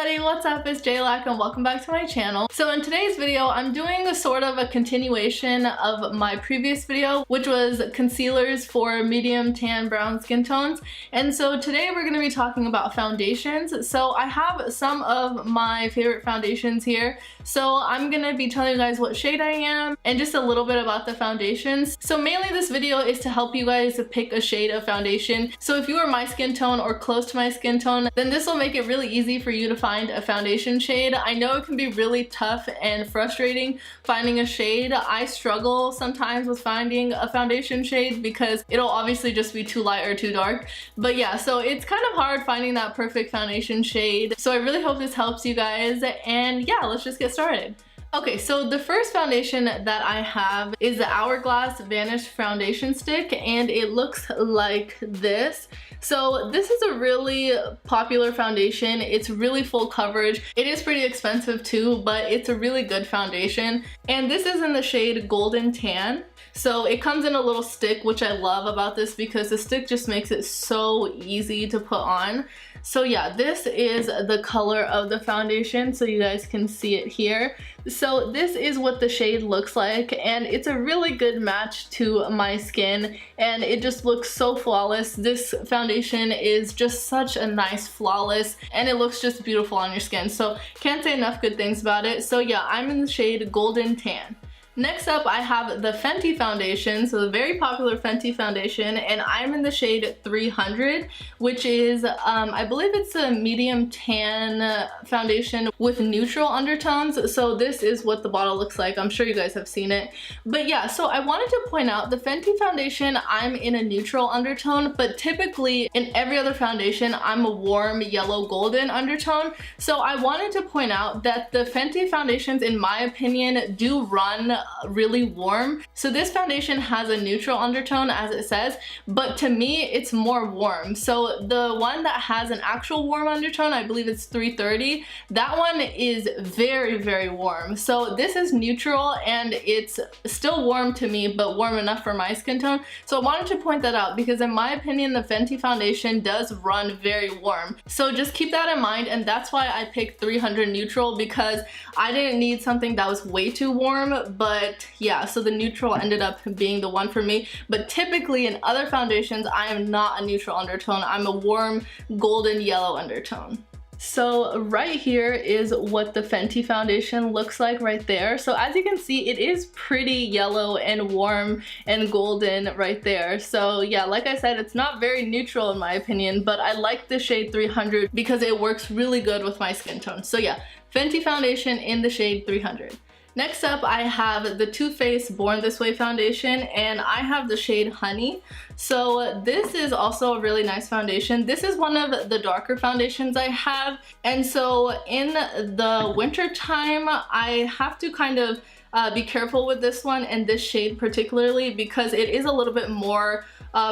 everybody, what's up? It's j.lakh and welcome back to my channel. So in today's video, I'm doing a sort of a continuation of my previous video, which was concealers for medium tan brown skin tones. And so today we're going to be talking about foundations. So I have some of my favorite foundations here. So I'm going to be telling you guys what shade I am and just a little bit about the foundations. So mainly this video is to help you guys pick a shade of foundation. So if you are my skin tone or close to my skin tone, then this will make it really easy for you to find a foundation shade. I know it can be really tough and frustrating finding a shade. I struggle sometimes with finding a foundation shade because it'll obviously just be too light or too dark. But yeah, so it's kind of hard finding that perfect foundation shade. So I really hope this helps you guys, and yeah, let's just get started. Okay, so the first foundation that I have is the Hourglass Vanish foundation stick, and it looks like this. So this is a really popular foundation. It's really full coverage. It is pretty expensive too, but it's a really good foundation. And this is in the shade Golden Tan. So it comes in a little stick, which I love about this because the stick just makes it so easy to put on. So yeah, this is the color of the foundation, so you guys can see it here. So this is what the shade looks like, and it's a really good match to my skin, and it just looks so flawless. This foundation is just such a nice flawless, and it looks just beautiful on your skin. So can't say enough good things about it. So yeah, I'm in the shade Golden Tan. Next up, I have the Fenty foundation, so the very popular Fenty foundation, and I'm in the shade 300, which is, I believe it's a medium tan foundation with neutral undertones. So this is what the bottle looks like. I'm sure you guys have seen it. But yeah, so I wanted to point out the Fenty foundation, I'm in a neutral undertone, but typically in every other foundation, I'm a warm yellow golden undertone. So I wanted to point out that the Fenty foundations, in my opinion, do run really warm. So this foundation has a neutral undertone, as it says, but to me it's more warm. So the one that has an actual warm undertone, I believe it's 330, that one is very warm. So this is neutral and it's still warm to me, but warm enough for my skin tone. So I wanted to point that out because in my opinion the Fenty foundation does run very warm. So just keep that in mind, and that's why I picked 300 neutral, because I didn't need something that was way too warm. But yeah, so the neutral ended up being the one for me. But typically in other foundations, I am not a neutral undertone. I'm a warm golden yellow undertone. So right here is what the Fenty foundation looks like right there. So as you can see, it is pretty yellow and warm and golden right there. So yeah, like I said, it's not very neutral in my opinion, but I like the shade 300 because it works really good with my skin tone. So yeah, Fenty foundation in the shade 300. Next up, I have the Too Faced Born This Way foundation, and I have the shade Honey. So this is also a really nice foundation. This is one of the darker foundations I have, and so in the winter time, I have to kind of be careful with this one and this shade particularly because it is a little bit more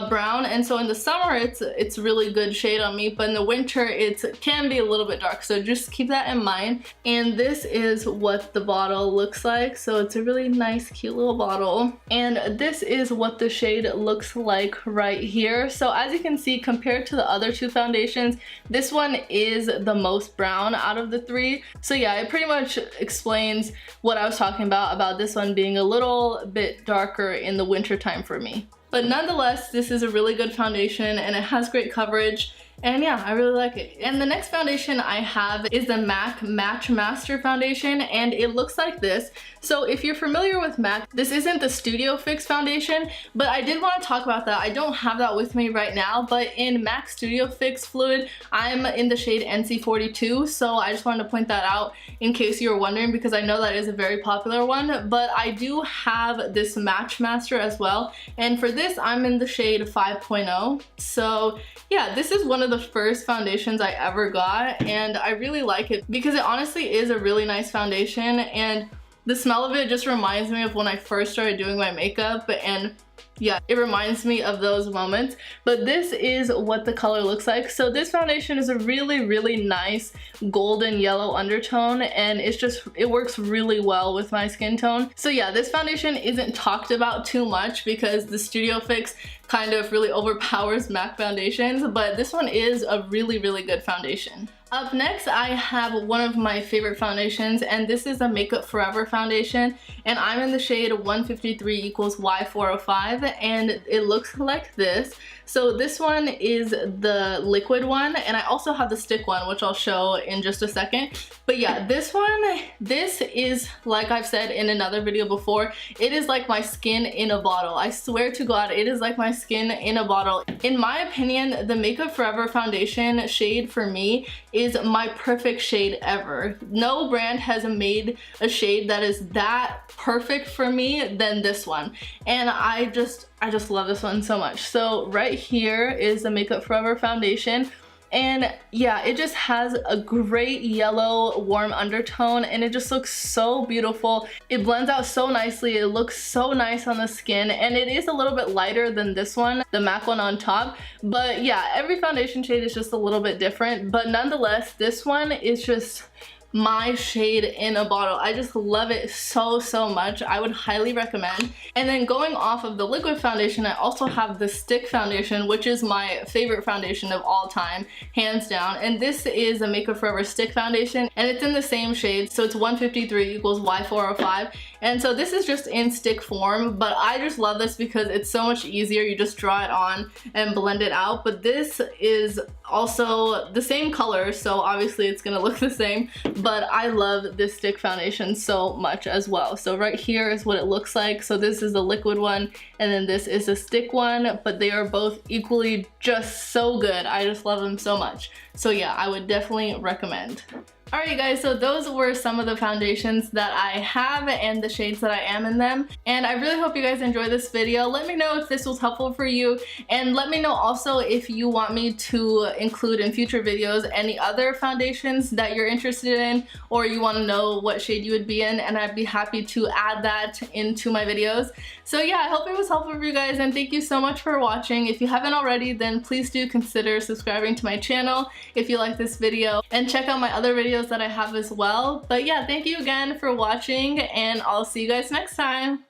brown, and so in the summer it's really good shade on me, but in the winter it can be a little bit dark, so just keep that in mind. And this is what the bottle looks like. So it's a really nice cute little bottle, and this is what the shade looks like right here. So as you can see, compared to the other two foundations, this one is the most brown out of the three. So yeah, it pretty much explains what I was talking about this one being a little bit darker in the winter time for me. But nonetheless, this is a really good foundation and it has great coverage. And yeah, I really like it. And the next foundation I have is the MAC MatchMaster Foundation, and it looks like this. So if you're familiar with MAC, this isn't the Studio Fix foundation, but I did want to talk about that. I don't have that with me right now, but in MAC Studio Fix Fluid, I'm in the shade NC42, so I just wanted to point that out in case you were wondering, because I know that is a very popular one. But I do have this MatchMaster as well, and for this I'm in the shade 5.0. So yeah, this is one of the first foundations I ever got, and I really like it because it honestly is a really nice foundation, and the smell of it just reminds me of when I first started doing my makeup, and yeah, it reminds me of those moments. But this is what the color looks like. So this foundation is a really nice golden yellow undertone, and it works really well with my skin tone. So yeah, this foundation isn't talked about too much because the Studio Fix kind of really overpowers MAC foundations, but this one is a really good foundation. Up next, I have one of my favorite foundations, and this is a Makeup Forever foundation, and I'm in the shade 153 equals Y405, and it looks like this. So this one is the liquid one, and I also have the stick one, which I'll show in just a second. But yeah, this is, like I've said in another video before, it is like my skin in a bottle. I swear to God, it is like my skin in a bottle. In my opinion, the Makeup Forever foundation shade for me is my perfect shade ever. No brand has made a shade that is that perfect for me than this one. And I just love this one so much. So right here is the Makeup Forever foundation. And yeah, it just has a great yellow warm undertone, and it just looks so beautiful. It blends out so nicely. It looks so nice on the skin, and it is a little bit lighter than this one, the MAC one on top. But yeah, every foundation shade is just a little bit different, but nonetheless, this one is just my shade in a bottle. I just love it so much. I would highly recommend. And then going off of the liquid foundation, I also have the stick foundation, which is my favorite foundation of all time, hands down. And this is a Makeup Forever stick foundation, and it's in the same shade, so it's 153 equals Y405. And so this is just in stick form, but I just love this because it's so much easier. You just draw it on and blend it out. But this is also the same color, so obviously it's gonna look the same, but I love this stick foundation so much as well. So right here is what it looks like. So this is the liquid one, and then this is the stick one, but they are both equally just so good. I just love them so much. So yeah, I would definitely recommend. Alright you guys, so those were some of the foundations that I have and the shades that I am in them. And I really hope you guys enjoyed this video. Let me know if this was helpful for you, and let me know also if you want me to include in future videos any other foundations that you're interested in, or you want to know what shade you would be in, and I'd be happy to add that into my videos. So yeah, I hope it was helpful for you guys, and thank you so much for watching. If you haven't already, then please do consider subscribing to my channel if you like this video, and check out my other videos that I have as well. But yeah, thank you again for watching, and I'll see you guys next time.